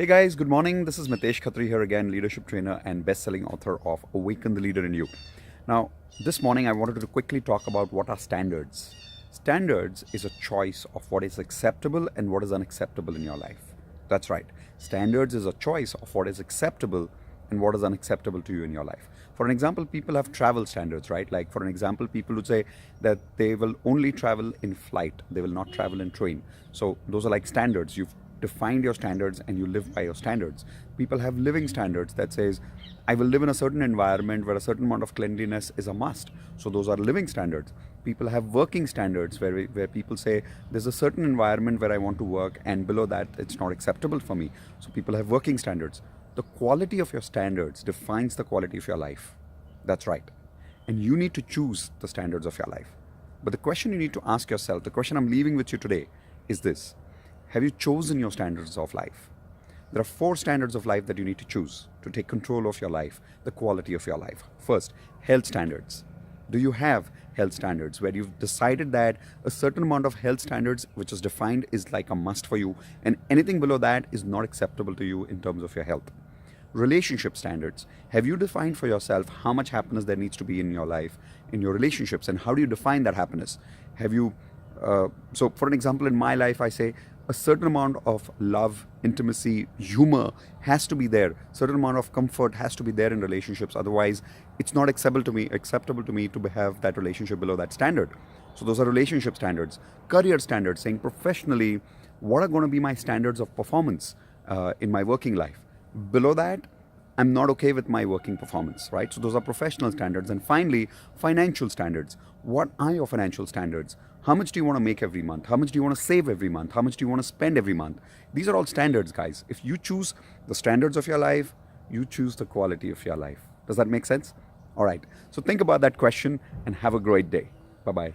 Hey guys, good morning. This is Mitesh Khatri here again, leadership trainer and best-selling author of Awaken the Leader in You. Now, this morning I wanted to quickly talk about what are standards. Standards is a choice of what is acceptable and what is unacceptable in your life. That's right. Standards is a choice of what is acceptable and what is unacceptable to you in your life. For an example, people have travel standards, right? Like, for an example, people would say that they will only travel in flight, they will not travel in train. So, those are like standards. You've defined your standards and you live by your standards. People have living standards that says, I will live in a certain environment where a certain amount of cleanliness is a must. So, those are living standards. People have working standards where people say there's a certain environment where I want to work and below that it's not acceptable for me. So, people have working standards. The quality of your standards defines the quality of your life. That's right. And you need to choose the standards of your life. But the question you need to ask yourself, the question I'm leaving with you today is this. Have you chosen your standards of life? There are 4 standards of life that you need to choose to take control of your life, the quality of your life. First, health standards. Do you have health standards where you've decided that a certain amount of health standards which is defined is like a must for you and anything below that is not acceptable to you in terms of your health? Relationship standards. Have you defined for yourself how much happiness there needs to be in your life, in your relationships, and how do you define that happiness? Have you, so for an example, in my life, I say a certain amount of love, intimacy, humor has to be there. Certain amount of comfort has to be there in relationships. Otherwise, it's not acceptable to me to have that relationship below that standard. So those are relationship standards. Career standards, saying professionally, what are going to be my standards of performance in my working life? Below that, I'm not okay with my working performance, right? So those are professional standards. And finally, financial standards. What are your financial standards? How much do you want to make every month? How much do you want to save every month? How much do you want to spend every month? These are all standards, guys. If you choose the standards of your life, you choose the quality of your life. Does that make sense? All right. So think about that question and have a great day. Bye-bye.